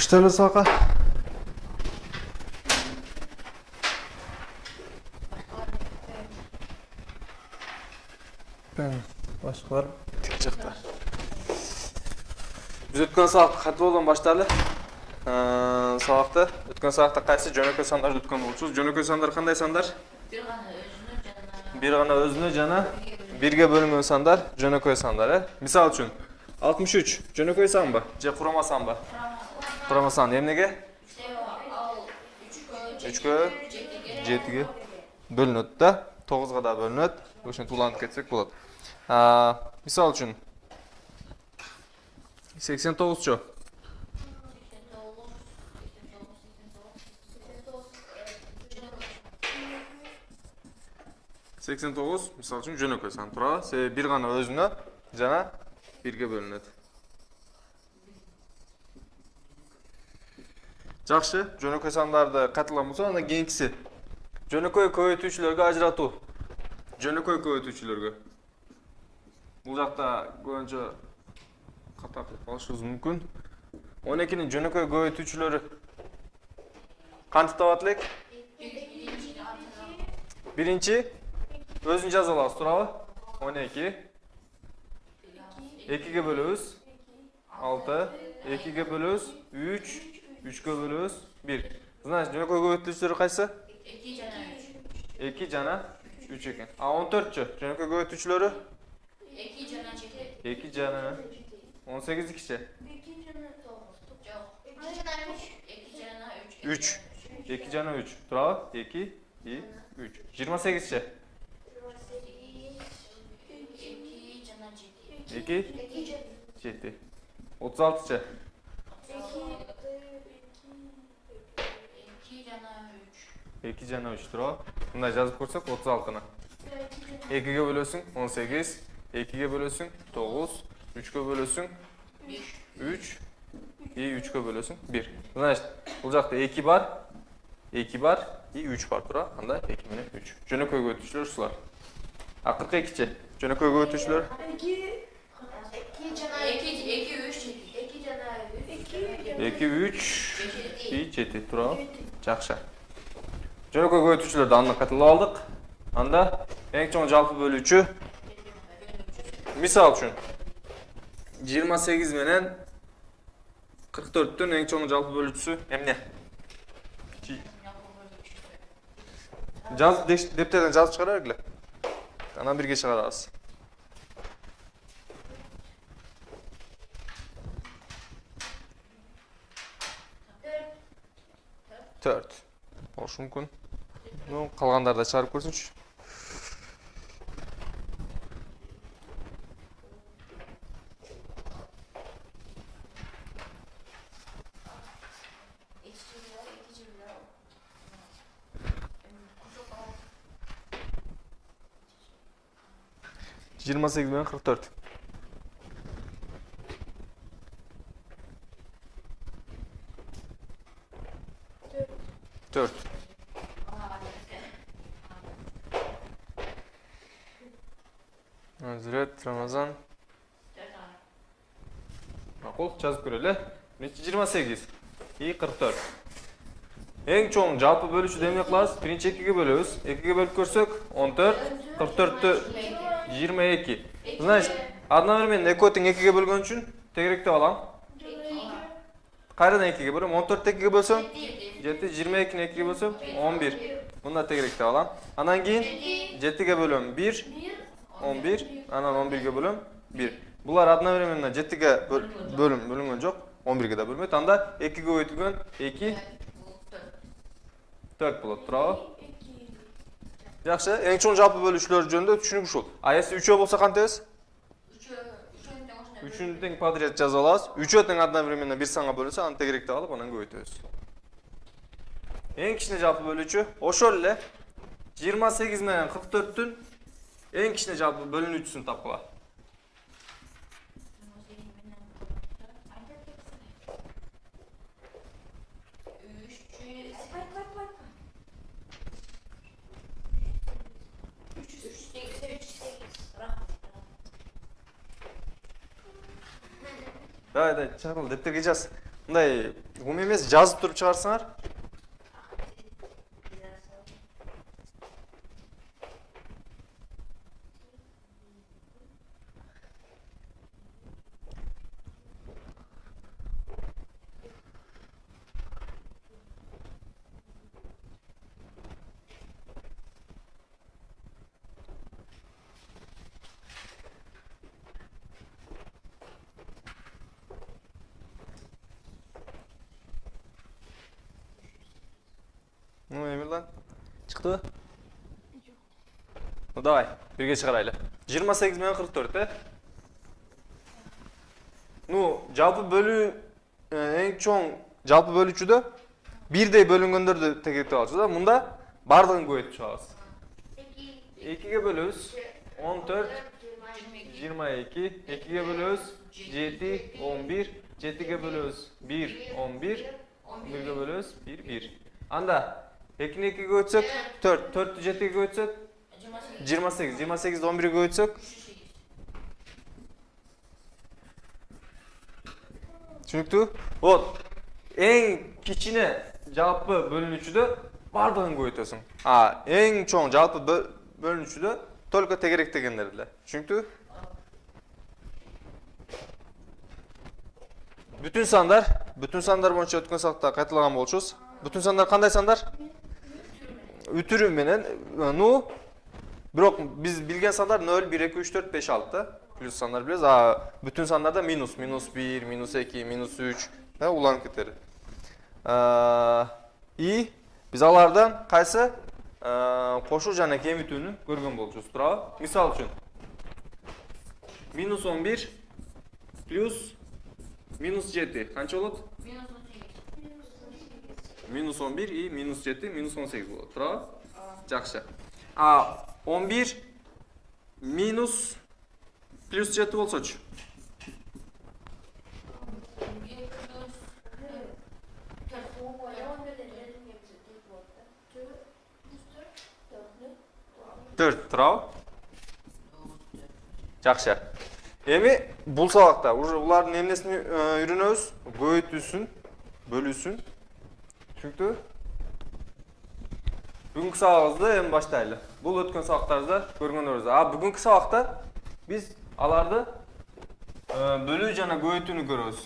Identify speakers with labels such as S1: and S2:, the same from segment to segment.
S1: Başlayalım sağa. Ben başkalar tikecekler. Biz ötken saat katı olan başlayalım. Sabahta ötken saatte qaysi jönökö sandardı ötken bolчубуз. Jönökö sandar kандай sanдар? Bir gana özünü jana birge bölünmөн sanдар jönökö sandar. Misal үчүн 63 jönökö sanba же курама санба? Курама сан эмнеге? 3-кө 7-ге бөлүнөт да, 9-га да бөлүнөт. Ошентип улантып кетсек болот. Misal үчүн 89чу 89 misal үчүн жөнөкөй сан турат. Себеби бир гана өзүнө жана бирге бөлүнөт. Жакшы, жөнөкөй сандарды катылган болсо, анда кийинкиси жөнөкөй көбөйтүүчүлөргө ажыратуу. Жөнөкөй көбөйтүүчүлөргө. Бул жакта көбүнчө ката кылып калышыбыз мүмкүн. 12-нин жөнөкөй көбөйтүүчүлөрү кантип табат элек? Биринчи өзүн жаза алабыз, туурабы? 12 2-ге бөлөбүз 6, 2-ге бөлөбүз 3, 3-кө бөлөбүз 1. Значит, жөнөкөй көбөйтүүчүлөрү кайсы? 2 жана 3. 2 жана 3 экен. 14-чү жөнөкөй көбөйтүүчүлөрү? 2 жана 7. 2 жана 18-чи? 2 жана 9. Жок. 2 жана 3. 2 жана 3. 2 жана 3. Туурабы? 2 и 3. 28-чи? 2 7. 36-чы? 2 жана 3 туурабы? Мындай жазып көрсөк 36-ны. 2-ге бөлөсүң 18, 2-ге бөлөсүң 9, 3-кө бөлөсүң 3 и 3-кө бөлөсүң 1. Значит, бул жакта 2 бар и 3 бар туурабы? Анда 2 менен 3. Жөнөкөй көбөйтүүчүлөр ушулар. Акыркы 2-чи жөнөкөй көбөйтүүчүлөр? 2 3 и 7 туурабы? Жакшы. Жөнөкөй көбөйтүүчүлөрдү анда катылып алдык. Анда эң чоң жалпы бөлүүчү мисал үчүн 28 менен 44-түн эң чоң жалпы бөлүүчүсү эмне? Жазып дептерден жазып чыгара бергиле. Анан бирге чыгарабыз. 4. Болушу мүмкүн. Калгандарды да чыгарып көрсүнчү. Жыйырма сегиз менен 44. 4. Hazret Ramazan. Makul, жазып көрөлү. 28 и 44. Эң чоң жалпы бөлүүчү эмне кылабыз? Биринчи 2-ге бөлөбүз. 2-ге бөлүп көрсөк 14, 44-тү 22. Значит, одновременно экөө тең 2-ге бөлгөн үчүн тегеректеп алам. Кайрадан 2-ге бөлөм. 14 2-ге бөлсөм 7, 22-ни 2-ге бөлсөм 11. Мында тегеректеп алам. Анан кийин 7-ге бөлөм 1, 11, анан 11-ге бөлөм 1. Булар одновременно 7-ге бөлүнгөн жок, 11-ге да бөлмөйт. Анда 2-ге көбөйтүлгөн 2 4 болот, туурабы? Жакшы, эң чоң жалпы бөлүүчүлөр жөнүндө түшүнүк ушул. А если 3 болсо кантебиз? 3-ünü тең подряд жазып алабыз. 3 тең одновременно бир санга бөлүнсө, аны тегеректеп алып, анан көбөйтөбүз. Эң кичине жалпы бөлүүчү ошол эле 28 менен 44-түн эң кичине жалпы бөлүнүүчүсүн тапкыла. Да, чагыл дептерге жаз. Мындай Gum emas, жазып туруп чыгарсаңар. Ну, Эмилдан, чыктыбы? Ну, давай, бирге чыгарайлы. 28 менен 44, Ну, жалпы бөлүү эң чоң жалпы бөлүүчүдө бирдей бөлүнгөндөрдү тегеректеп алчу да. Мында бардыгын көбөйтүп чыгабыз. 2-ге бөлөбүз 14, 22, 2-ге бөлөбүз 7, 11, 7-ге бөлөбүз 1, 11, 1-ге бөлөбүз 1, 1. Анда 2-ни 2-ге көбөйтсөк 4, 4-тү 7-ге көбөйтсөк 28, 28-ди 11-ге көбөйтсөк Түшүнүктүү? Вот, эң кичине жалпы бөлүнүүчүдө бардыгын көбөйтөсүң. Эң чоң жалпы бөлүнүүчүдө только тегеректегендер эле. Түшүнүктүү? Бүтүн сандар боюнча өткөн сабакта кайталаган болчубуз. Бүтүн сандар кандай сандар? Үтүрүү менен, бирок биз билген сандар 0, 1, 2, 3, 4, 5, 6. Плюс сандар билебиз, бүтүн сандарда минус 1, минус 2, минус 3, уланып кетер. И биз алардан кайсы кошуу жана кемитүүнү көргөн болчубуз, туурабы? Мисал үчүн минус 11 плюс минус 7 канча болот? Минус 11 и минус 7, минус 18 болот, туурабы? Жакшы. 11 минус плюс 7 болсочу. Төрт, туурабы? Жакшы. Эми бул сабакта уже булардын эмнесин үйрөнөбүз? Көбөйтүүсүн, бөлүүсүн. Түшүнүктүбү? Бүгүнкү сабагыбызды эми баштайлы. Бул өткөн сабактарыбызда көргөндөрүбүз. Бүгүнкү сабакта биз аларды бөлүү жана көбөйтүүнү көрөбүз.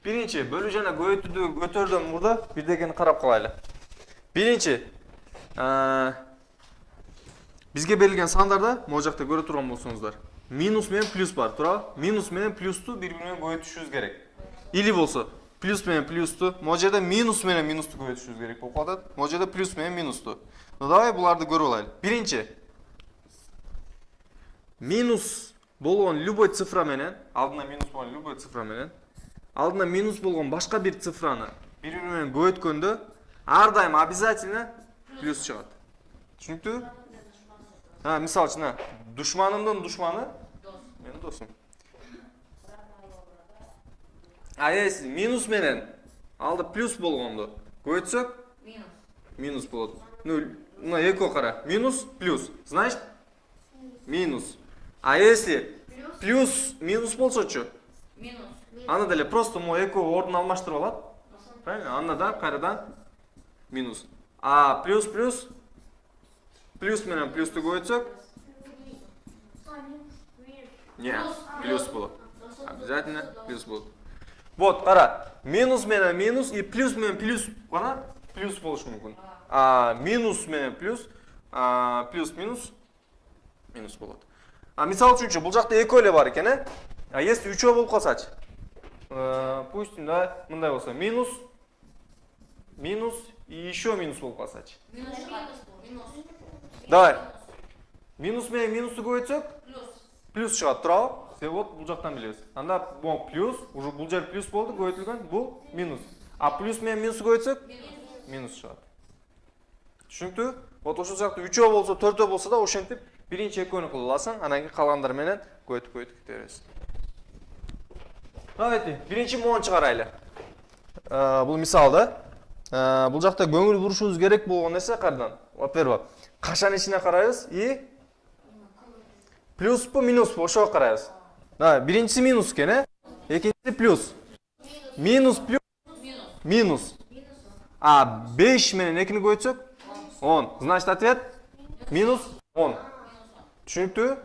S1: Биринчи, бөлүү жана көбөйтүүдү көтөрүүдөн мурда бирдекени карап калайлы. Биринчи, бизге берилген сандарда, могу жакта көрө турган болсоңуздар, минус менен плюс бар, туурабы? Минус менен плюсту бири-бири менен көбөйтүшүбүз керек. Или болсо, плюс менен плюсту, могу жерде минус менен минусту көбөйтүшүбүз керек болуп калат. Могу жерде плюс менен минусту. Давай буларды көрүп алайлы. Биринчи, минус болгон любой цифра менен, алдына минус болгон любой цифра менен, алдына минус болгон башка бир цифраны бири-бири менен көбөйткөндө ар дайым обязательно плюс чыгат. Түшүнүктүбү? Мисалы үчүн, душманымдын душманы менин досум. Если минус менен алды плюс болгондо көбөйтсөк, минус болот. Мына экөө кара. Минус, плюс. Значит, минус. Если плюс минус болсочу? Минус. Аны деле просто мо экөө ордун алмаштырып алат. Правильно? Аны да кайрадан минус. Плюс плюс менен плюсту көбөйтсөк? Нет, плюс болот. Обязательно плюс болот. Вот, кара. Минус менен минус и плюс менен плюс гана плюс болушу мүмкүн. Минус менен плюс, плюс минус минус болот. Мисалы үчүнчү, бул жакта экөө эле бар экен, Если үчөө болуп калсачы? Пусть мындай болсо, минус и еще минус болуп калсачы? Давай. Минус менен минусту көбөйтсөк? Плюс чыгат, туурабы? Вот бул жактан билебиз. Анда плюс, уже бул жер плюс болду, көбөйтүлгөн, бул минус. Плюс менен минусту көбөйтсөк? Минус чыгат. Түшүнүктүбү? Вот ошол жакта үчөө болсо, төртөө болсо да ошентип биринчи экөөнү кыла аласың, анан кийин калгандар менен көбөйтүп кете бересиң. Давайте, биринчи моон чыгарайлы. Бул мисал да. Бул жакта көңүл бурушубуз керек болгон нерсе кайрадан. Во-первых, кашанын ичине карайбыз и плюспу, минуспу ошого карайбыз. Биринчиси минус экен, экинчиси плюс. Минус плюс Минус. А 5 менен 2-ни көбөйтсөк 10. Значит, ответ минус 10. Түшүнүктүүбү?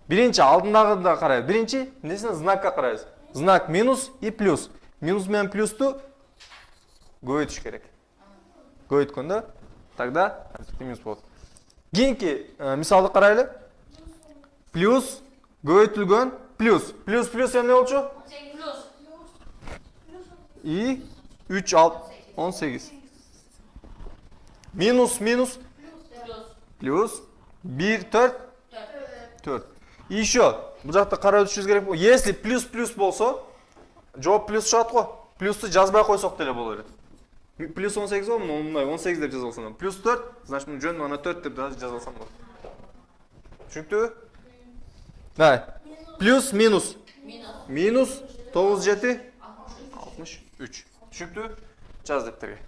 S1: Биринчи алдындагыда карайбыз. Биринчи эмнесине знакка карайбыз. Знак минус и плюс. Минус менен плюсту көбөйтүш керек. Көбөйткөндө тогда минус болот. Кийинки мисалды карайлы. Плюс көбөйтүлгөн плюс. Плюс эмне болчу? И 3 18. Минус плюс 1 4 4. И еще бул жакта карап өтүшүбүз керек. Если плюс болсо, жооп плюс чыгат го. Плюсту жазбай койсок деле боло берет. Плюс 18 болду, мындай 18 деп жазып алсам. Плюс 4, значит муну жөн ана 4 деп жазып алсам болот. Түшүнүктүүбү? Да. Плюс минус 97 63. Түшүнүктүүбү? Жаз дептерге.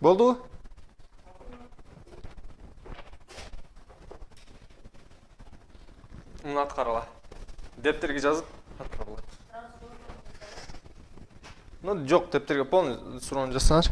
S1: Болду? Муну аткарала. Дептерге жазып аткарала. Ну, жок, дептерге полный суроону жазсаңыз.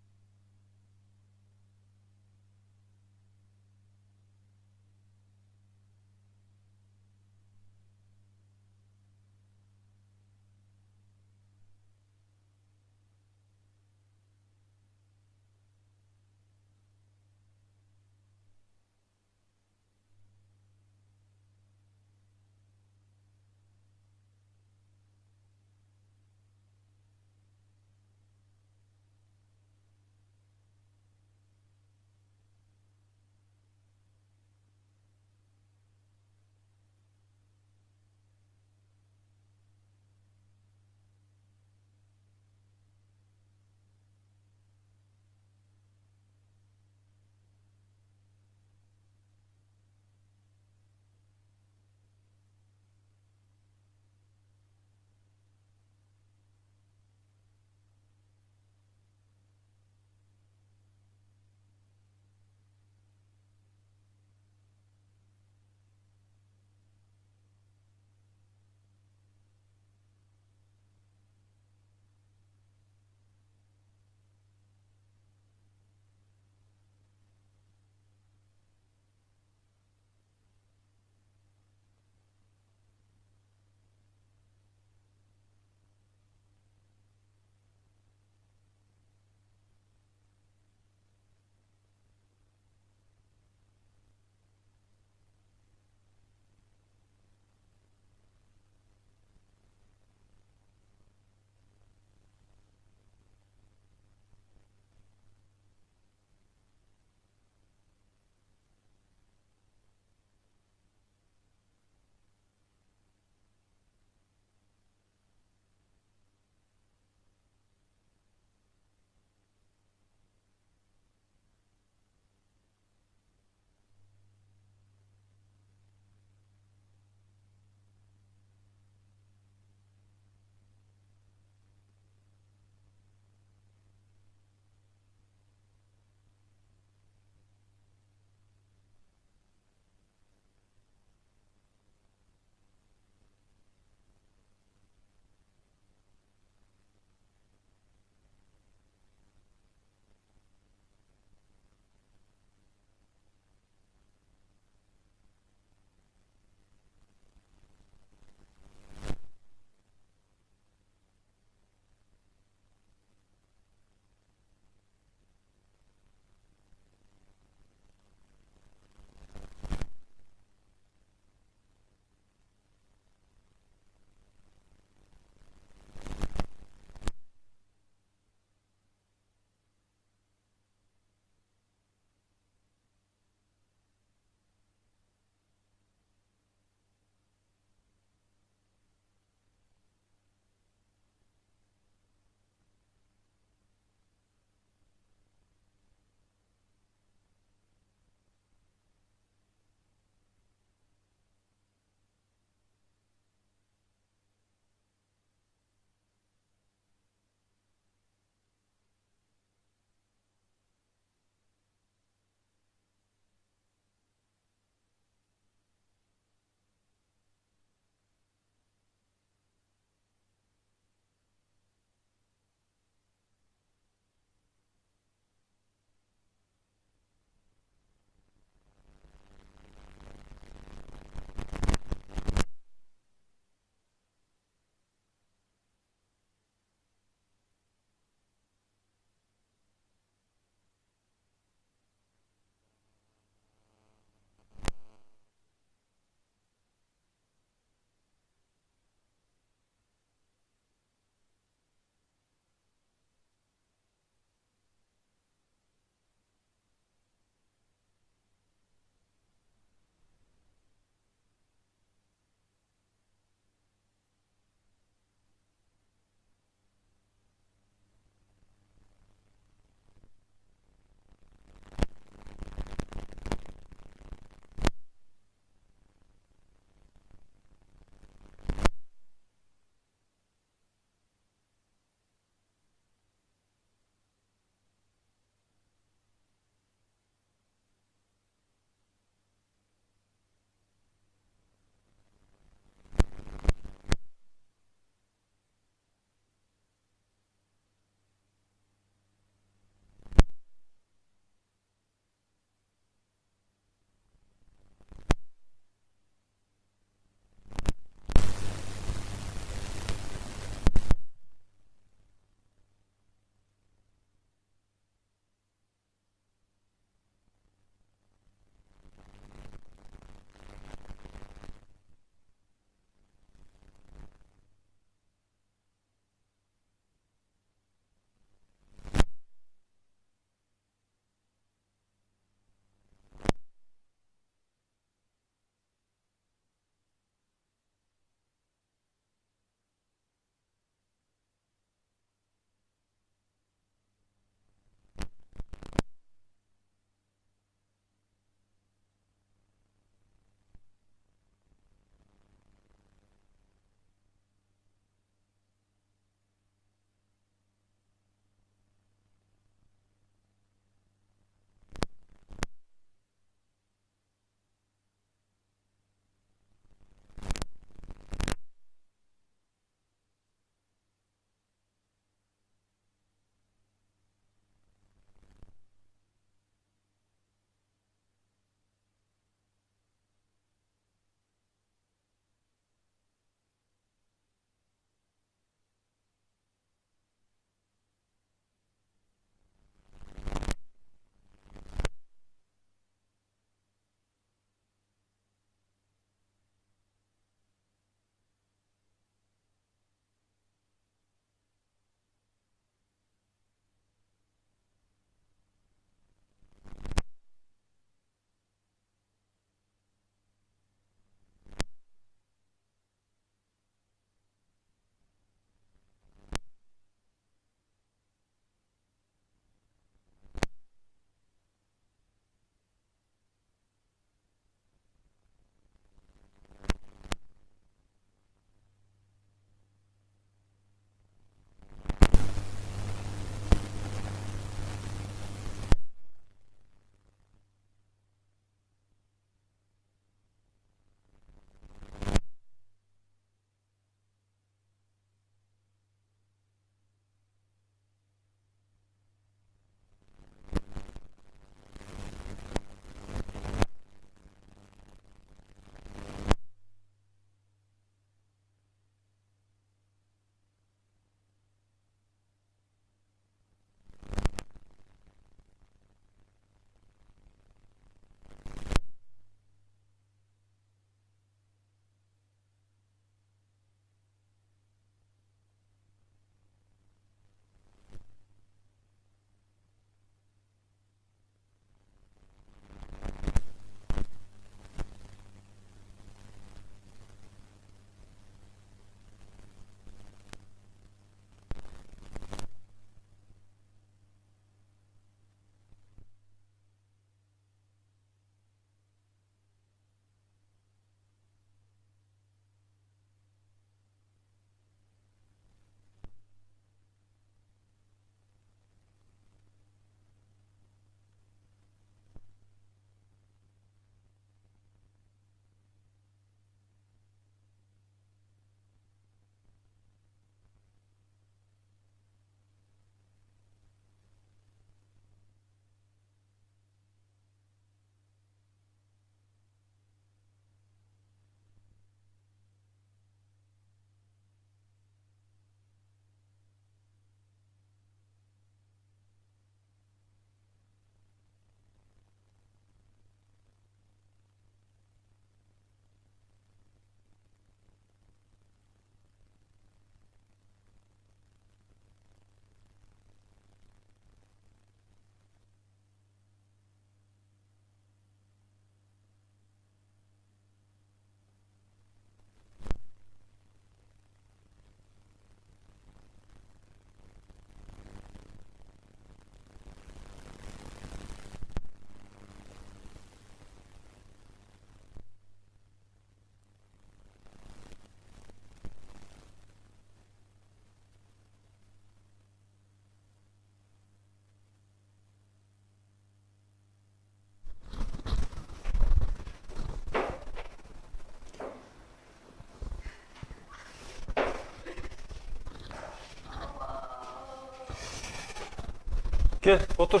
S1: Gel, otur.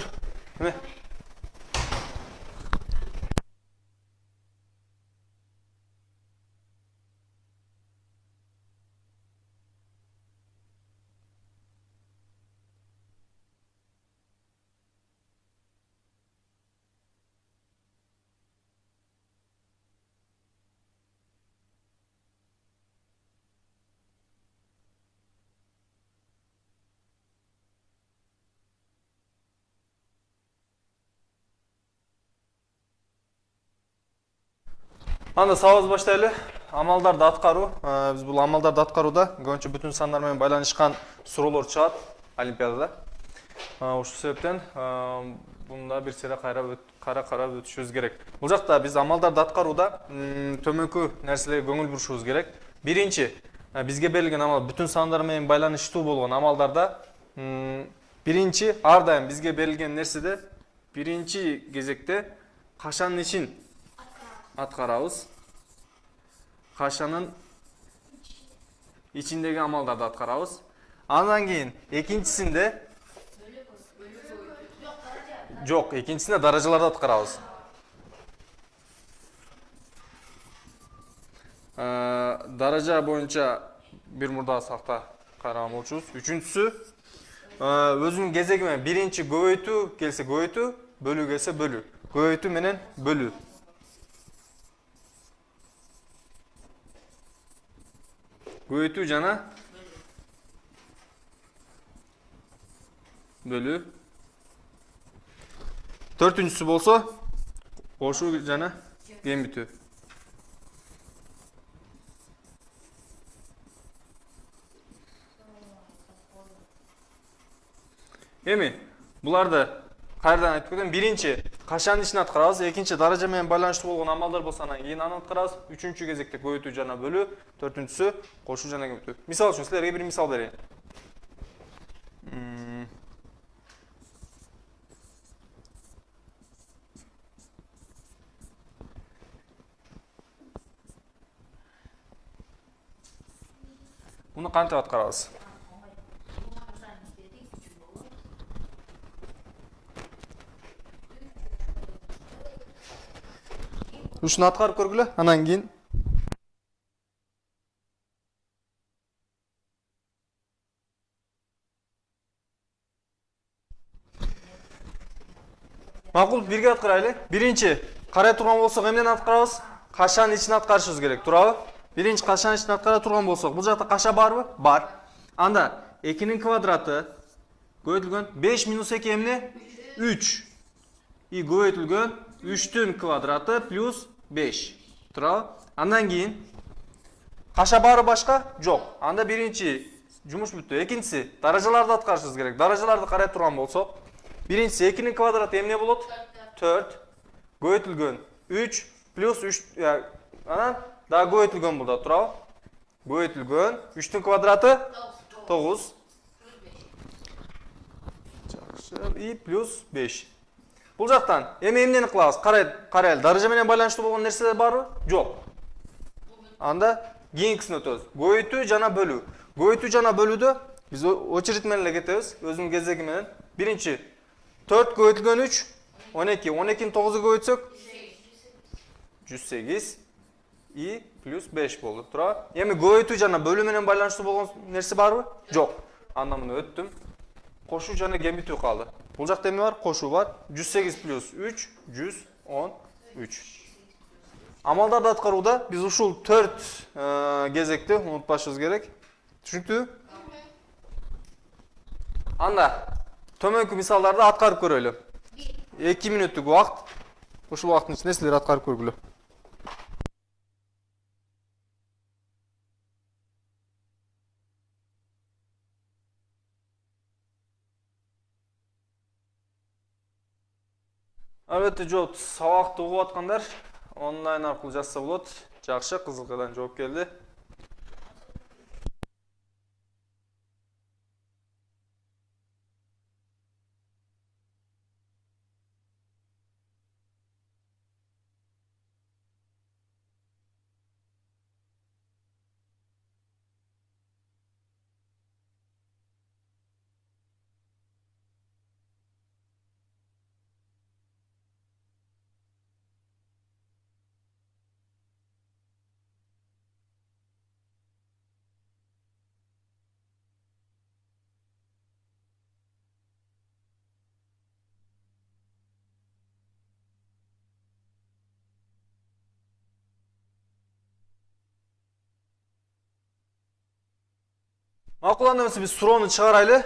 S1: Ne? Анда сабағыбыз баштайлы. Амалдарды аткаруу. Биз бул амалдарды аткарууда көбүнчө бүтүн сандар менен байланышкан суроолор чыгат олимпиадада. Ошол себептен бунда бир сыйра карап өтүшүбүз керек. Бул жакта биз амалдарды аткарууда төмөнкү нерселерге көңүл бурушубуз керек. Биринчи, бизге берилген амал бүтүн сандар менен байланыштуу болгон амалдарда биринчи ар дайым бизге берилген нерседе биринчи кезекте кашанын ишин аткарабыз. Кашанын ичиндеги амалдарды аткарабыз. Андан кийин экинчисинде жок, экинчисинде даражаларды аткарабыз. Даража боюнча бир мурда сакта караган болчубуз. Үчүнчүсү өзүнүн кезеги менен биринчи көбөйтүү келсе көбөйтүү, бөлүү келсе бөлүү. Көбөйтүү менен бөлүү. Көбөйтүү жана бөлүү. Төртүнчүсү болсо кошуу жана кемитүү. Эми буларды кайрадан айтып кетем. Биринчи кашанын ишин аткарабыз, экинчи даража менен байланыштуу болгон амалдар болсо анан кийин аны аткарабыз. Үчүнчү кезекте көбөйтүү жана бөлүү, төртүнчүсү кошуу жана кемитүү. Мисал үчүн силерге бир мисал берейин. Муну кантип аткарабыз? Ушуну аткарып көргүлө, анан кийин макул, бирге аткарайлы. Биринчи карай турган болсок эмнени аткарабыз? Кашанын ичин аткарышыбыз керек, туурабы? Биринчи кашанын ичин аткара турган болсок, бул жакта каша барбы? Бар. Анда 2-нин квадраты көбөйтүлгөн 5 минус 2 эмне? 3. И көбөйтүлгөн 3-түн квадраты плюс 5. Туурабы? Андан кийин каша бары башка? Жок. Анда биринчи жумуш бүттү. Экинчиси даражаларды аткарышыбыз керек. Даражаларды карай турган болсок, биринчиси 2-нин квадраты эмне болот? 4. Көбөйтүлгөн 3 плюс 3, анан дагы көбөйтүлгөн булда, туурабы? Көбөйтүлгөн 3-түн квадраты 9. Жакшы. И плюс 5. Бул жактан эмнени кылабыз? Карайлы. Даража менен байланыштуу болгон нерселер барбы? Жок. Анда кийинкисине өтөбүз. Көбөйтүү жана бөлүү. Көбөйтүү жана бөлүүдө биз очередь менен эле кетебиз, өзүнүн кезеги менен. Биринчи 4 көбөйтүлгөн 3 12. 12-ни 9-га көбөйтсөк 108 и плюс 5 болду, туурабы? Эми көбөйтүү жана бөлүү менен байланыштуу болгон нерсе барбы? Жок. Анда муну өттүм. Кошуу жана кемитүү калды. Бул жакта эмне бар? Кошуу бар. 108 плюс 3 113. Амалдарды аткарууда биз ушул 4 кезекти унутпашыбыз керек. Түшүнүктүбү? Анда төмөнкү мисалдарды аткарып көрөлү. 2 мүнөттүк убакыт. Ушул убакыттын ичинде силер аткарып көргүлө. Албетте жооп сабакты угуп аткандар онлайн аркылуу жазса болот. Жакшы, кызыккадан жооп келди. Макул, анда эмесе биз суроону чыгарайлы.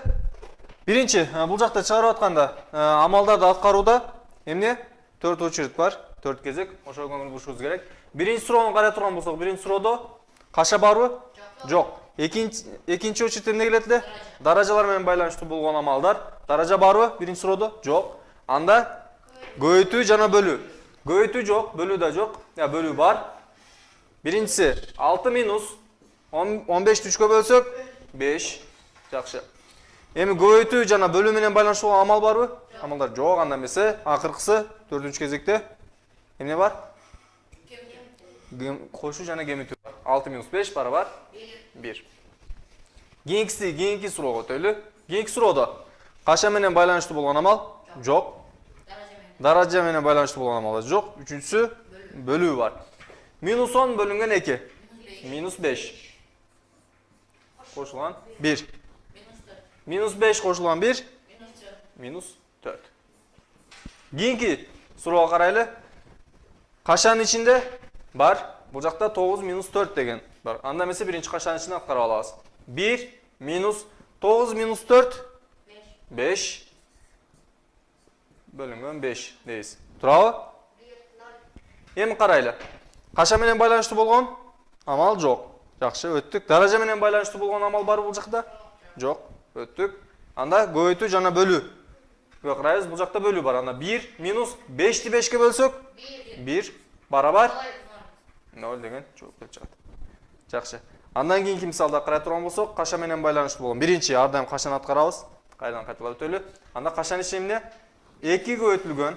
S1: Биринчи, бул жакта чыгарып атканда амалдарды аткарууда эмне? 4 очередь бар, 4 кезек. Ошого көңүл бурушубуз керек. Биринчи суроону карай турган болсок, биринчи суроодо каша барбы? Жок. Экинчи очередте эмне келет эле? Даражалар менен байланыштуу болгон амалдар. Даража барбы? Биринчи суроодо? Жок. Анда көбөйтүү жана бөлүү. Көбөйтүү жок, бөлүү да жок. Бөлүү бар. Биринчиси 6 минус 15 3-кө бөлсөк 5. Жакшы. Эми көбөйтүү жана бөлүү менен байланыштуу амал барбы? Амалдар жок. Анда эмесе акыркысы 4-үнчү кезекте эмне бар? Кошуу жана кемитүү бар. 6 минус 5 барабар 1. Кийинки суроого өтөлү. Кийинки суроодо каша менен байланыштуу болгон амал жок. Даража менен байланыштуу болгон амал жок. Үчүнчүсү бөлүү бар. Минус 10 бөлүнгөн 2. Минус 5. Кошулган 1. Минус 5 кошулган 1. Минус 4. Кийинки суроого карайлы. Кашанын ичинде бар. Бул жакта 9 минус 4 деген бар. Анда эмесе биринчи кашанын ичине аткарып алабыз. 1 минус 9 минус 4 5 бөлүнгөн 5 дейбиз. Турабы? Эми карайлы. Каша менен байланыштуу болгон амал жок. Жакшы, өттүк. Даража менен байланыштуу болгон амал барбы бул жакта? Жок. Өттүк. Анда көбөйтүү жана бөлүү. Карайбыз, бул жакта бөлүү бар. Анда 1 минус 5-ти 5-ке бөлсөк 1 барабар 0 деген жооп келип чыгат. Жакшы. Андан кийинки мисалда карай турган болсок, каша менен байланыштуу болгон биринчи ар дайым кашаны аткарабыз. Кайдан кайталап өтөлү. Анда кашанын ичи эмне? 2 көбөйтүлгөн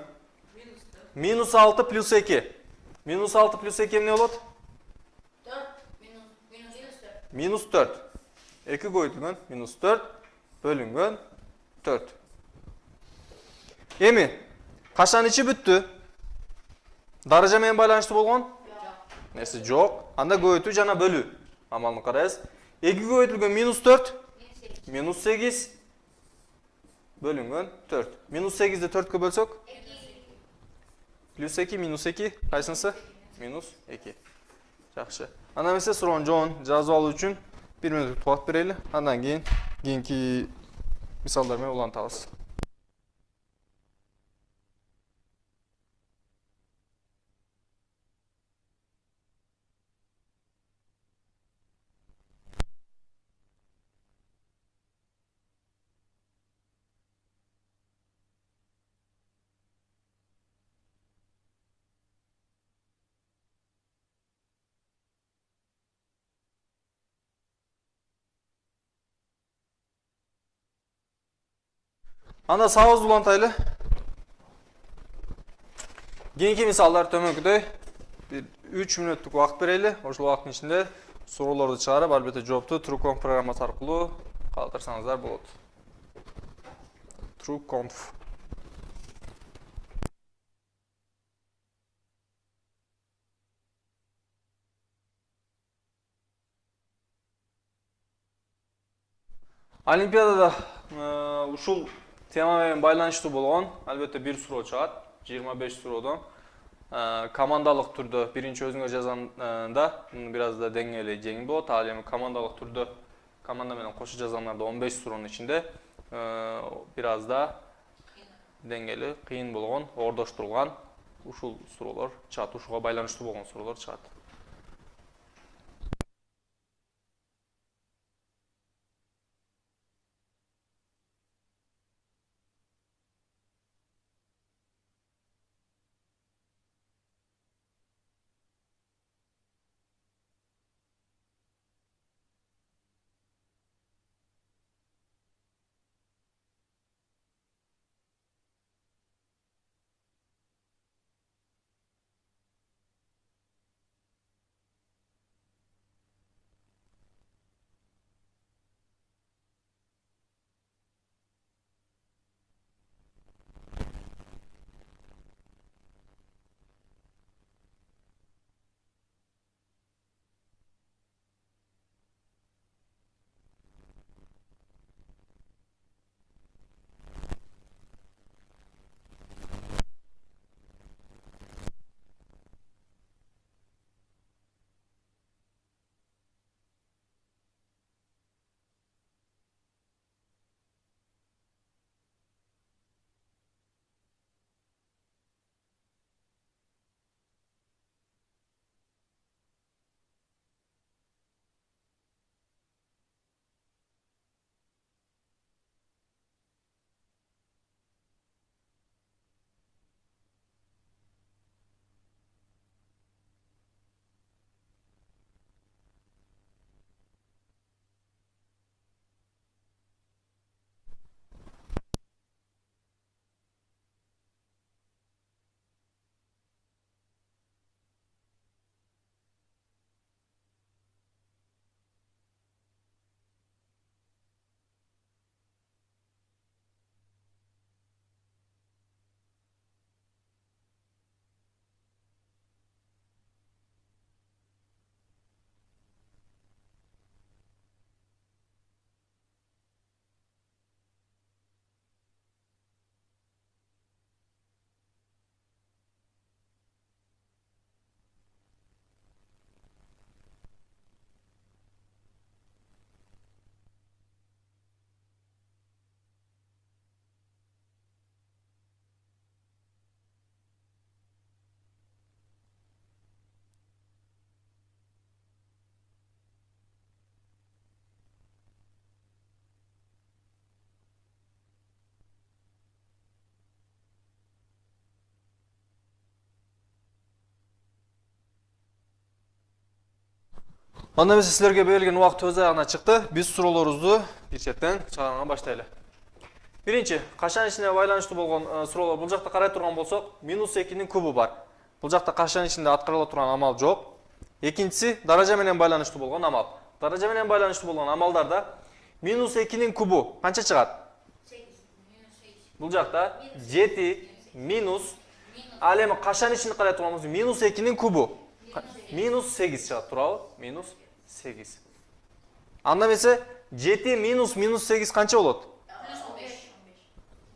S1: минус 6 плюс 2. Минус 6 плюс 2 эмне болот?
S2: 4
S1: минус 4. 2 көбөйтүлгөн минус 4 бөлүнгөн 4. Эми кашанын ичи бүттү. Даража менен байланыштуу болгон нерсе жок. Анда көбөйтүү жана бөлүү амалын карайбыз. 2 көбөйтүлгөн минус 4 минус 8 бөлүнгөн 4. Минус 8-ди 4-кө бөлсөк плюс 2 минус 2 кайсынысы? Минус 2. Жакшы. Анда эмесе суроонун жообун жазып алуу үчүн 1 мүнөттүк убакыт берели. Андан кийин кийинки мисалдар менен улантабыз. Анда сабыбызды улантайлы. Кийинки мисалдар төмөнкүдөй 3 мүнөттүк убакыт берели. Ошол убакыттын ичинде суроолорду чыгарып, албетте жоопту TrueConf программасы аркылуу калтырсаңыздар болот. TrueConf. Олимпиадада ушул тема менен байланыштуу болгон албетте бир суроо чыгат. 25 суроодон командалык түрдө биринчи өзүңөр жазганда бир аз да деңгээли жеңил болот. Ал эми командалык түрдө команда менен кошо жазгандарда 15 суроонун ичинде бир аз да деңгээли кыйын болгон, ордоштурулган ушул суроолор чыгат, ушуга байланыштуу болгон суроолор чыгат. Анда эмесе силерге берилген убакыт өз аягына чыкты. Биз суроолорубузду бир четтен чыгарганга баштайлы. Биринчи, кашан ишине байланыштуу болгон суроолор. Бул жакта карай турган болсок, -2-нин кубу бар. Бул жакта кашан ишинде аткарыла турган амал жок. Экинчиси, даража менен байланыштуу болгон амал. Даража менен байланыштуу болгон амалдарда -2-нин кубу канча чыгат?
S2: 8.
S1: Бул жакта 7 минус ал эми кашан ишини карай турган болсок, -2-нин кубу -8 чыгат, туурабы? -8. Анда эмесе 7 минус -8 канча болот?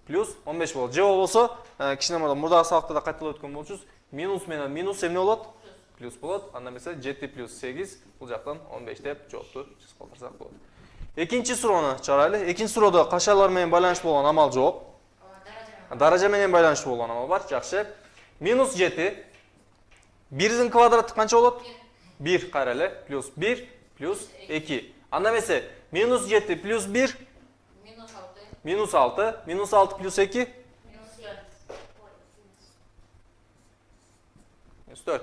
S1: Плюс 15 болот. Же болбосо, кичине мурдагы сабакта да кайталап өткөн болчубуз. Минус менен минус эмне болот? Плюс болот. Анда эмесе 7 плюс 8 бул жактан 15 деп жоопту чиз калтырсак болот. Экинчи суроону чыгарайлы. Экинчи суроодо кашалар менен байланыштуу болгон амал жок. Даража менен байланыштуу болгон амал бар. Жакшы. -7 1-дин квадраты канча болот? 1 кайра эле. Плюс 1 плюс 2. Анда эмесе -7 плюс 1 -6. -6 плюс 2 -4.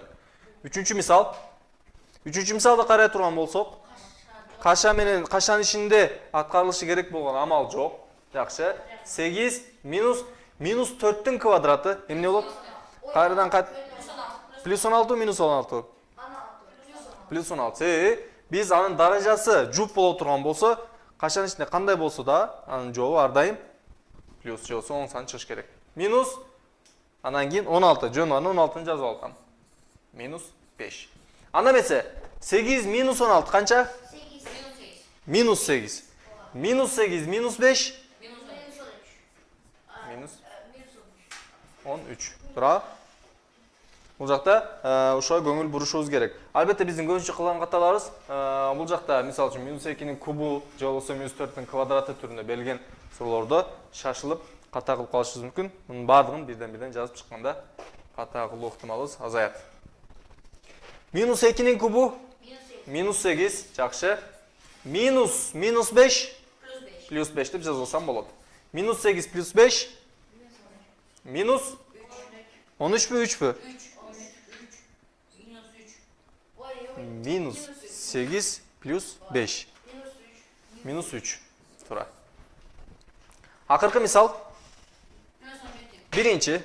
S1: Үчүнчү мисал. Үчүнчү мисалды карай турган болсок, кашан ишинде аткарылышы керек болгон амал жок. Жакшы. 8 минус 4-түн квадраты эмне болот? Кайрадан плюс 16 минус 16. Плюс 16. Биз анын даражасы жуп боло турган болсо, кашан ичинде кандай болсо да, анын жообу ар дайым плюс же болсо оң сан чыгыш керек. Минус анан кийин 16. Жөн аны 16-ны жазып алгам. Минус 5. Анда эмесе 8 минус 16 канча? Минус 8. Минус 8 минус 5 минус 13. Тура. Бул жакта ошой көңүл бурушубуз керек. Албетте биздин көбүнчө кылган каталарыбыз бул жакта мисалы үчүн -2-нин кубу же болбосо -4-түн квадраты түрүндө берилген суроолордо шашылып ката кылып калышыбыз мүмкүн. Мунун баардыгын бирден жазып чыкканда ката кылуу ыктымалыбыз азаят. -2-нин кубу -8, жакшы. Минус 5 плюс 5 деп жазып алсам болот. -8 плюс 5 минус 13пү 3пү? Минус 8 плюс 5 минус 3. Тура. Акыркы мисал. Биринчи.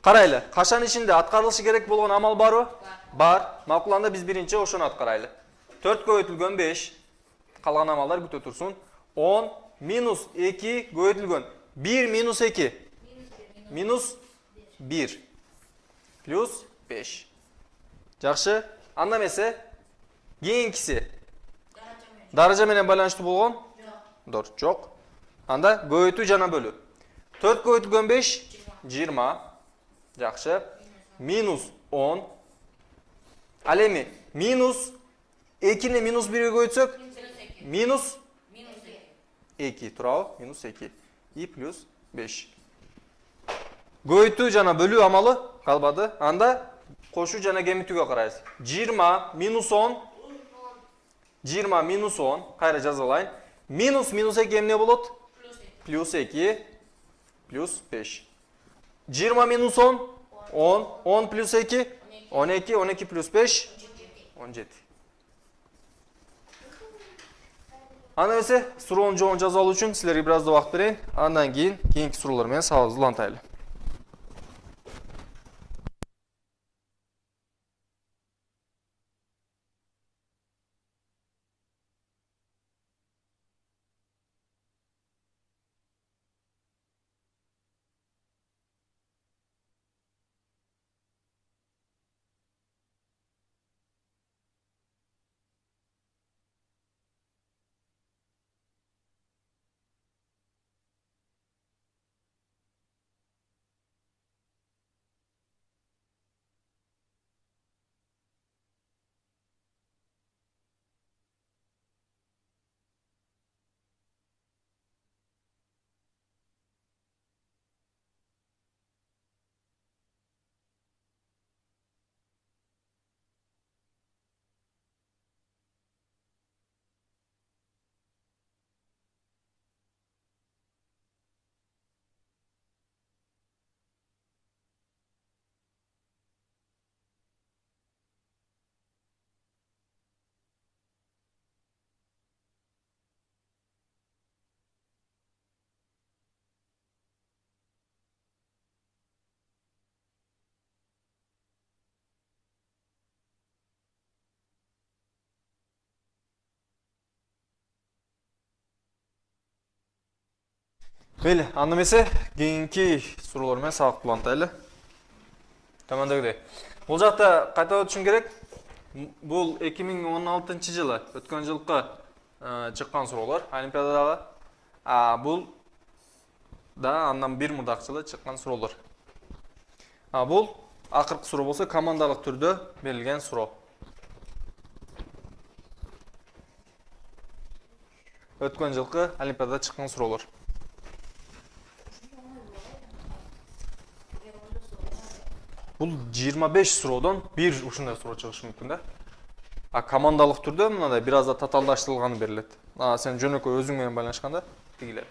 S1: Карайлы. Кашан ишинде аткарылышы керек болгон амал барбы? Бар. Макул, анда биз биринчи ошону аткарайлы. 4 көбөйтүлгөн 5. Калган амалдар күтө турсун. 10 минус 2 көбөйтүлгөн 1 минус 2 минус 1 плюс 5. Жакшы. Анда эмесе кийинкиси даража менен байланыштуу болгон? Жок. Анда көбөйтүү жана бөлүү. 4 көбөйтүлгөн 5 20. Жакшы. Минус 10. Ал эми минус 2-ни минус 1-ге көбөйтсөк минус 2, туурабы? Минус 2. И плюс 5. Көбөйтүү жана бөлүү амалы калбады. Анда кошуу жана кемитүүгө карайбыз. 20 минус 10. 20 минус 10. Кайра жазып алайын. Минус 2 эмне болот? Плюс 2 плюс 5. 20 минус 10. 10. 10 плюс 2. 12. 12 плюс 5. 17. Анда эмесе суроонун жообун жазып алуу үчүн силерге бир аз да убакыт берейин. Андан кийин кийинки суроолор менен сабагыбызды улантайлы. Мейлі, анда эмесе кийинки суроолор менен сабак улантайлы. Төмөндөгүдөй. Бул жакта кайталап өтүшүм керек. Бул 2016-жылы өткөн жылкы чыккан суроолор Олимпиададагы. Бул да андан бир мурдакы жылы чыккан суроолор. Бул акыркы суроо болсо командалык түрдө берилген суроо. Өткөн жылкы Олимпиадада чыккан суроолор. Бул 25 суроодон бир ушундай суроо чыгышы мүмкүн да. Командалык түрдө мындай бир аз да татаалдаштырылганы берилет. Сен жөнөкөй өзүң менен байланышканда тигилер.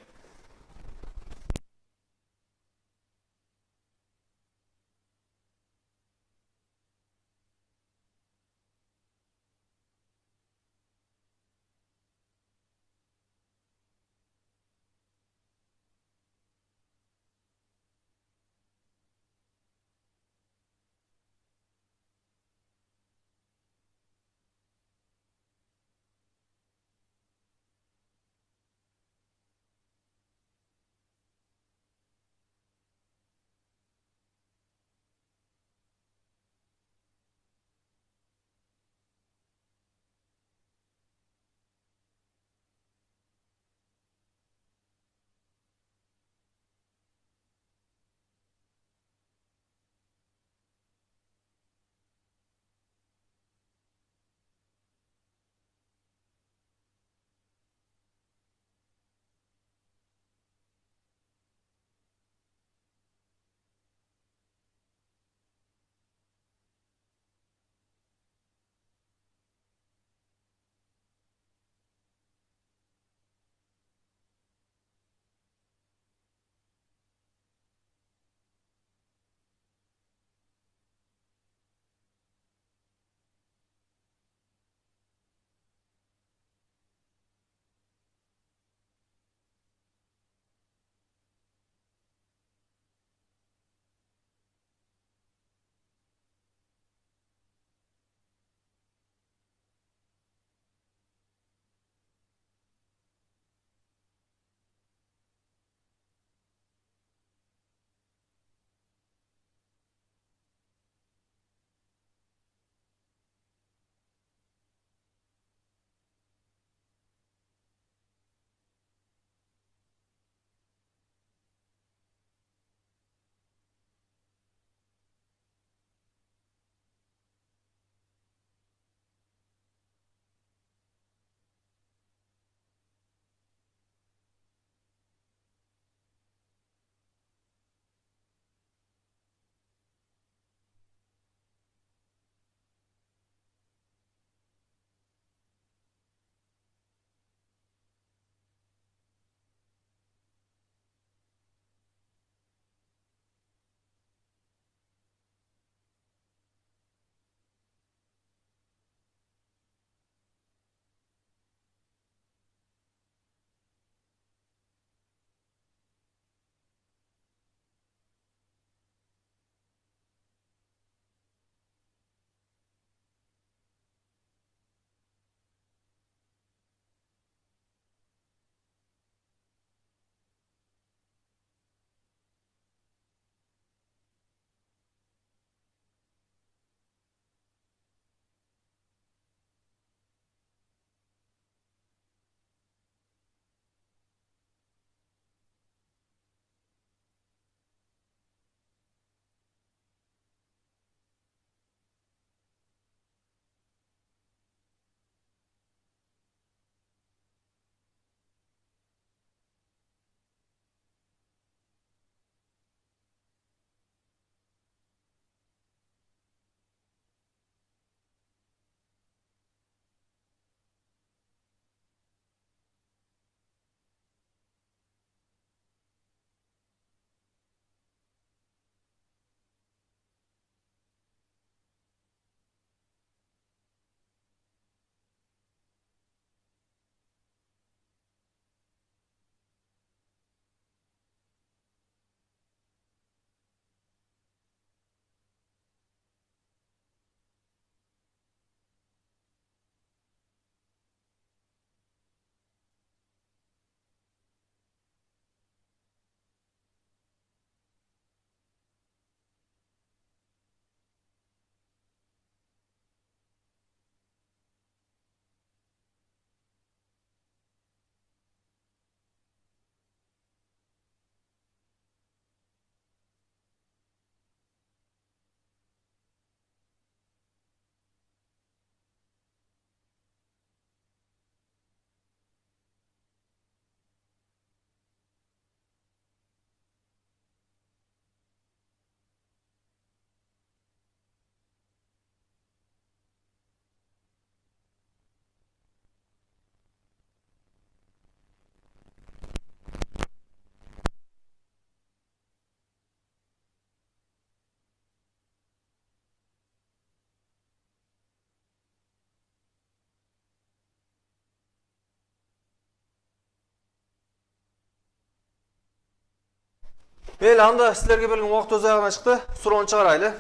S1: Meyli, anda sizlerge belgen uақыт өз аяғына шықты. Суроону чыгарайлы.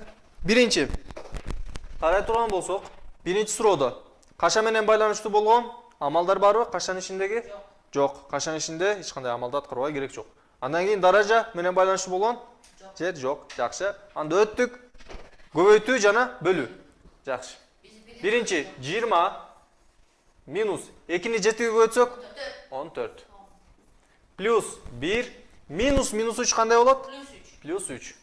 S1: Биринчи. Карай турган болсок, биринчи суроодо кашан менен байланыштуу болгон амалдар барбы? Кашан ишиндеги? Жок. Кашан ишинде эч кандай амалды аткарууга керек жок. Андан кийин даража менен байланыштуу болгон жер жок. Жакшы. Анда өттүк. Көбөйтүү жана бөлүү. Жакшы. Биринчи 20 минус 2-ни 7-ге көбөйтсөк 14. Плюс 1 минус 3 кандай болот? Плюс 3.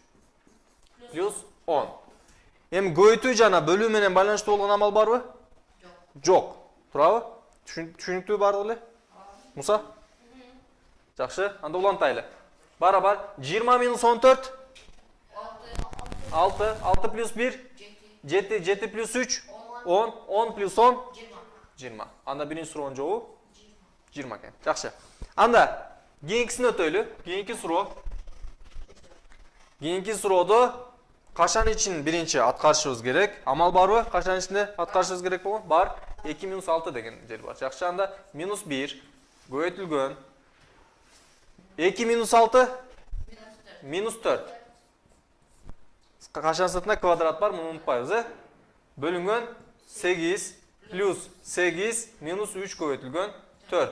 S1: Плюс 10. Эми көбөйтүү жана бөлүү менен байланыштуу болгон амал барбы? Жок. Турабы? Түшүнүктүү бардык эле? Муса? Жакшы. Анда улантайлы. Барабар 20 минус 14 6. 6 плюс 1 7. 7 плюс 3 10. 10 плюс 10 20. Анда биринчи суроонун жообу 20 экен. Жакшы. Анда кийинкисин өтөйлү. Кийинки суроодо кашан ичин биринчи аткарышыбыз керек? Амал барбы? Кашан ичинде аткарышыбыз керек болгон? Бар. 2 минус 6 деген жер бар. Жакшы. Анда минус 1 көбөйтүлгөн 2 минус 6 минус 4. Кашан сыртында квадрат бар, муну унутпайбыз, бөлүнгөн 8 плюс 8 минус 3 көбөйтүлгөн 4.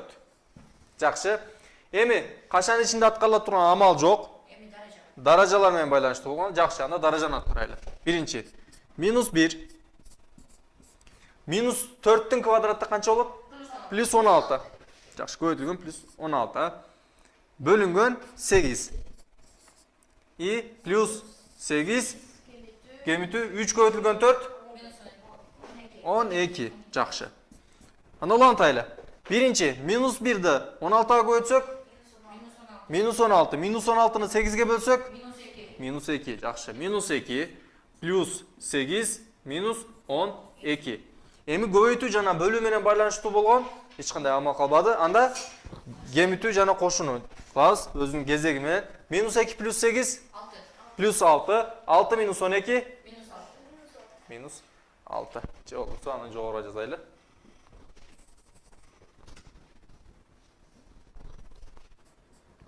S1: Жакшы. Эми кашан ичинде аткарыла турган амал жок. Даражалар менен байланыштуу болгон. Жакшы, анда даражаны аткарайлы. Биринчи минус 1 минус 4-түн квадраты канча болот? Плюс 16. Жакшы, көбөйтүлгөн плюс 16. Бөлүнгөн 8 и плюс 8 кемитүү 3 көбөйтүлгөн 4 12. Жакшы. Анда улантайлы. Биринчи минус 1-ди 16-га көбөйтсөк минус 16. Минус 16-ны 8-ге бөлсөк минус 2. Жакшы. Минус 2 плюс 8 минус 12. Эми көбөйтүү жана бөлүү менен байланыштуу болгон эч кандай амал калбады. Анда кемитүү жана кошууну кылабыз өзүнүн кезеги менен. Минус 2 плюс 8 плюс 6. 6 минус 12 минус 6. Болсо аны жогору жазайлы.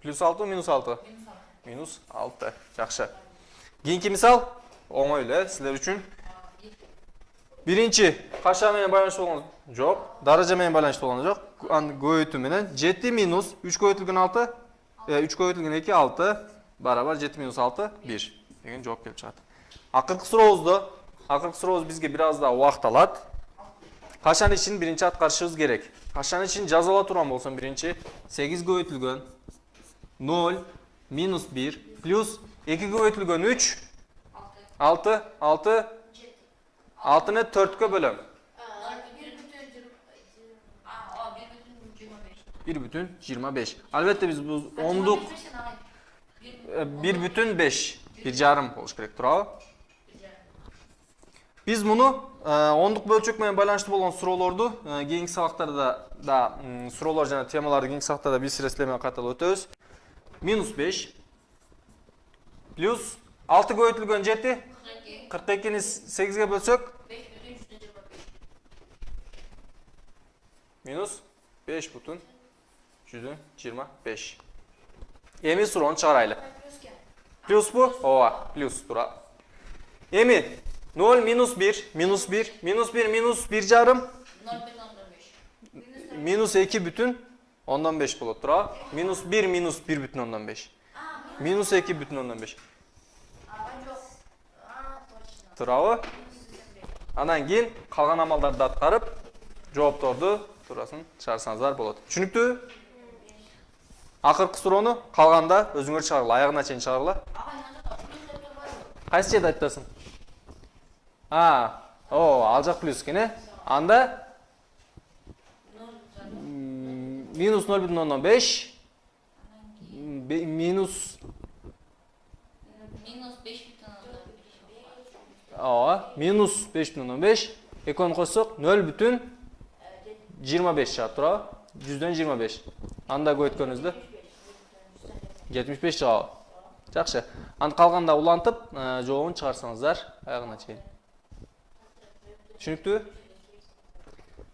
S1: Плюс 6 минус 6. Минус 6. Жакшы. Кийинки мисал оңой эле силер үчүн. Биринчи кашан менен байланыштуу болгон жок, даража менен байланыштуу болгон жок. Аны көбөйтүү менен 7 минус 3 көбөйтүлгөн 6 3 көбөйтүлгөн 2 6 барабар 7 минус 6 1 деген жооп келип чыгат. Акыркы сурообуз бизге бир аз да убакыт алат. Кашан ишин биринчи аткарышыбыз керек? Кашан ишин жазала турган болсом биринчи 8 көбөйтүлгөн 0 минус 1 плюс 2 көбөйтүлгөн 3 6 6-ны 4-кө бөлөм. 1,25. Албетте биз бул ондук 1,5 1,5 болуш керек, турабы? Биз муну ондук бөлчөк менен байланыштуу болгон суроолорду кийинки сабактарда да суроолор жана темаларды кийинки сабактарда биз силер менен кайталап өтөбүз. Минус 5 плюс 6 көбөйтүлгөн 7 42-ни 8-ге бөлсөк минус 5,25. Эми суроону чыгарайлы. Плюс бу? Ооба, плюс тура. Эми 0 минус 1 минус 1 минус 1 минус 1,5 минус 2,5 болот, тура. Минус 1 минус 1,5 минус 2,5 турабы? Андан кийин калган амалдарды аткарып жоопторду турасын чыгарсаңыздар болот. Түшүнүктүү? Акыркы суроону калганда өзүңөр чыгаргыла, аягына чейин чыгаргыла. Кайсы жерде айтасың? Ал жак плюс экен, Анда минус 0,5 минус 5,5 экөөнү койсок 0,25 чыгат, туурабы? 100дөн 25. Анда көбөйткөнүздө 75 чыгабы. Жакшы. Аны калганда улантып, жообун чыгарсаңыздар аягына чейин. Түшүнүктүү?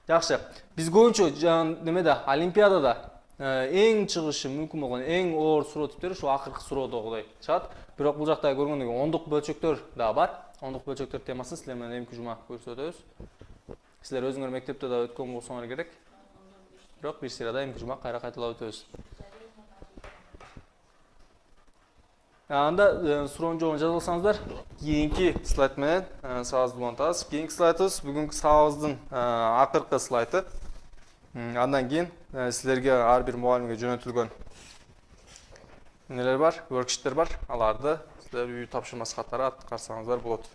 S1: Жакшы. Биз көбүнчө немеде Олимпиадада эң чыгышы мүмкүн болгон эң оор суроо типтери ушу акыркы суроодогудай чыгат. Бирок бул жакта көргөндөй ондук бөлчөктөр да бар. Ондук бөлчөктөр темасын силер менен эмки жума көрсөтөбүз. Силер өзүңөр мектепте да өткөн болсоңор керек. Бирок бир сырада эмки жума кайра кайталап өтөбүз. Анда суроону жообун жазып алсаңыздар, кийинки слайд менен сабагыбызды улантабыз. Кийинки слайдыбыз бүгүнкү сабагыбыздын акыркы слайды. Андан кийин силерге ар бир мугалимге жөнөтүлгөн нелер бар, worksheettер бар. Аларды силер үй тапшырмасы катары аткарсаңыздар болот.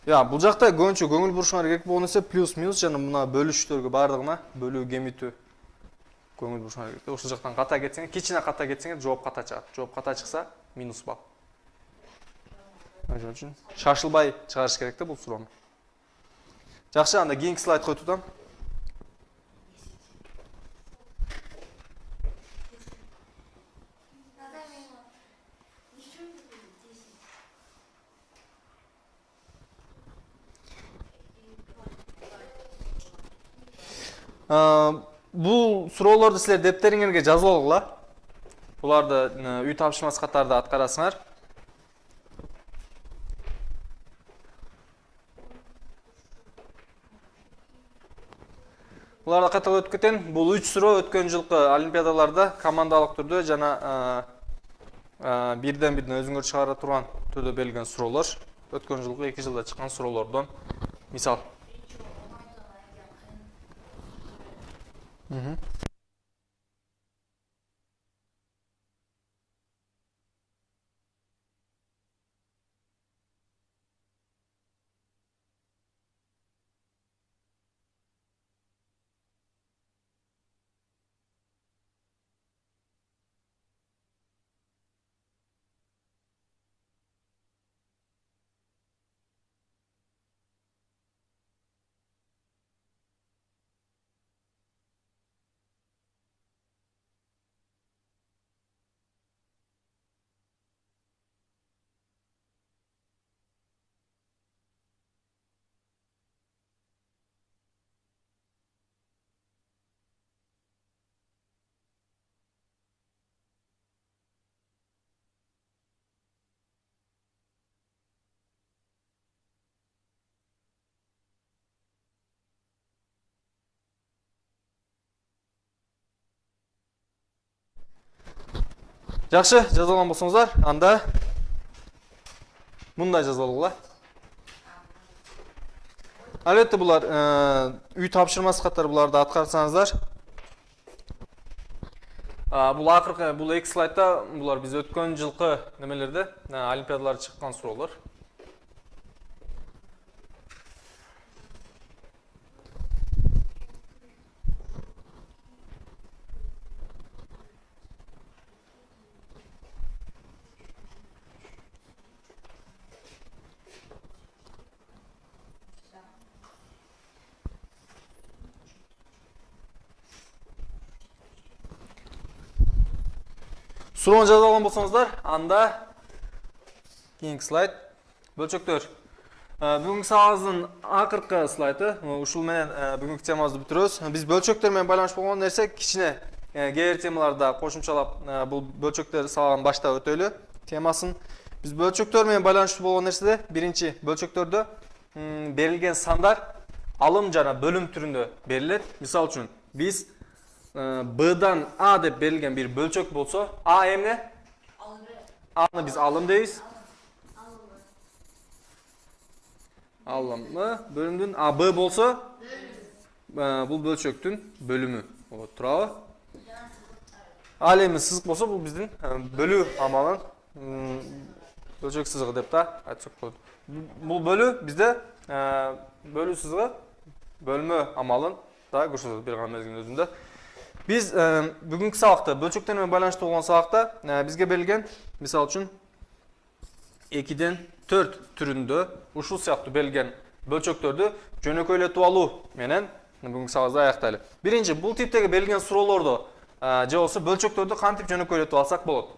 S1: Бул жакта көбүнчө көңүл бурушуңар керек болгон нерсе плюс, минус жана мына бөлүштөргө бардыгына бөлүү, кемитүү көңүл бурушуңар керек. Ошол жактан ката кетсеңер, кичине ката кетсеңер жооп ката чыгат. Жооп ката чыкса минус балл. Ошон үчүн шашылбай чыгарыш керек да бул суроону. Жакшы, анда кийинки слайдка өтүп атам. Бул суроолорду силер дептериңерге жазып алгыла. Буларды үй тапшырмасы катарында аткарасыңар. Буларды кайталап өтүп кетейин. Бул 3 суроо өткөн жылкы олимпиадаларда командалык түрдө жана бирден-бирден өзүңөр чыгара турган түрдө берилген суроолор. Өткөн жылкы 2 жылда чыккан суроолордон мисал. Жакшы, жазып алган болсоңуздар, анда мындай жазып алгыла. Албетте булар үй тапшырмасы катары буларды аткарсаңыздар. Бул акыркы, бул эки слайдта булар биз өткөн жылкы немелерде олимпиадаларда чыккан суроолор. Суроону жазып алган болсоңуздар, анда кийинки слайд бөлчөктөр. Бүгүнкү сабагыбыздын акыркы слайды, ушул менен бүгүнкү темабызды бүтүрөбүз. Биз бөлчөктөр менен байланыш болгон нерсе кичине кээ бир темаларда кошумчалап бул бөлчөктөр сабагын башта өтөлү темасын. Биз бөлчөктөр менен байланыштуу болгон нерседе биринчи бөлчөктөрдө берилген сандар алым жана бөлүм түрүндө берилет. Мисалы үчүн биз Б'дан А деп берилген бир бөлчөк болсо, А эмне? Аны биз алым дейбиз. Алымы бөлүмдүн, а Б болсо бул бөлчөктүн бөлүмү болот, туурабы? Ал эми сызык болсо бул биздин бөлүү амалын бөлчөк сызыгы деп да айтсак болот. Бул бөлүү бизде бөлүү сызыгы бөлмө амалын да көрсөтөт бир гана мезгилдин өзүндө. Биз бүгүнкү сабакта бөлчөктөр менен байланыштуу болгон сабакта бизге берилген, мисалы үчүн 2ден 4 түрүндө ушул сыяктуу берилген бөлчөктөрдү жөнөкөйлөтүп алуу менен бүгүнкү сабагыбызды аяктайлы. Биринчи, бул типтеги берилген суроолорду же болбосо бөлчөктөрдү кантип жөнөкөйлөтүп алсак болот?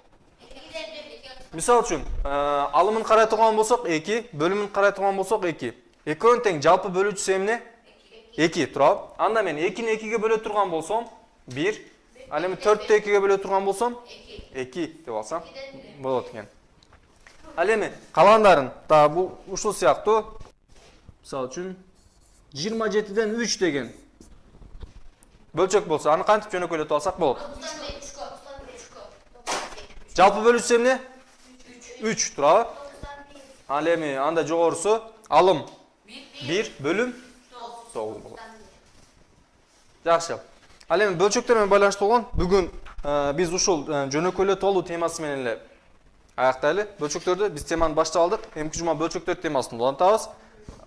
S1: Мисалы үчүн, алымын карай турган болсок 2, бөлүмүн карай турган болсок 2. Экөөнүн тең жалпы бөлүүчүсү эмне? 2 турабы. Анда мен 2-ни 2-ге бөлө турган болсом 1. Ал эми 4-тү 2-ге бөлө турган болсом 2 деп алсам болот экен. Ал эми калгандарын да бул ушул сыяктуу. Мисалы үчүн 27ден 3 деген бөлчөк болсо, аны кантип жөнөкөйлөтүп алсак болот? Жалпы бөлүүчүсү эмне? 3 турабы. Ал эми анда жогорусу алым 1 бөлүм 9 болот. Жакшы. Ал эми бөлчөктөр менен байланыштуу болгон бүгүн биз ушул жөнөкөйлөтүп алуу темасы менен эле аяктайлы. Бөлчөктөрдү биз теманы баштап алдык. Эмки жума бөлчөктөр темасын улантабыз.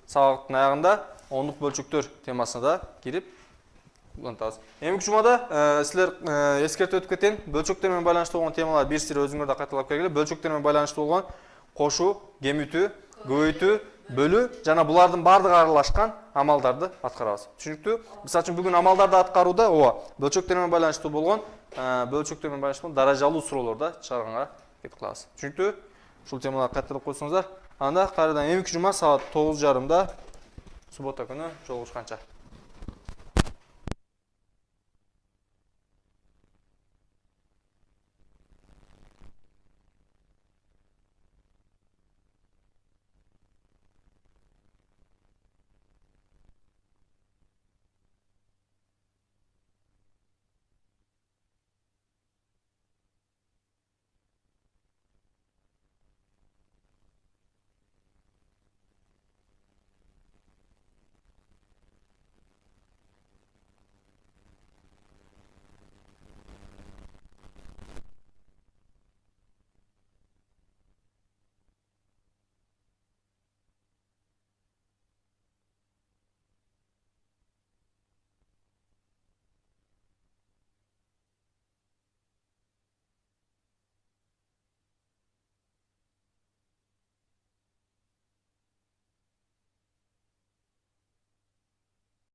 S1: Сабактын аягында ондук бөлчөктөр темасына да кирип улантабыз. Эмки жумада силер эскертип өтүп кетейин. Бөлчөктөр менен байланыштуу болгон темалар бир сири өзүңөр да кайталап келгиле. Бөлчөктөр менен байланыштуу болгон кошуу, кемитүү, көбөйтүү, бөлүү жана булардын бардыгы аралашкан амалдарды аткарабыз. Түшүнүктүү? Мисалы үчүн бүгүн амалдарды аткарууда бөлчөктөр менен байланыштуу болгон даражалуу суроолорду чыгарганга кетип калабыз. Түшүнүктүү? Ушул темаларды кайталап койсоңуздар, анда кайрадан эмки жума саат 9:30 суббота күнү жолугушканча.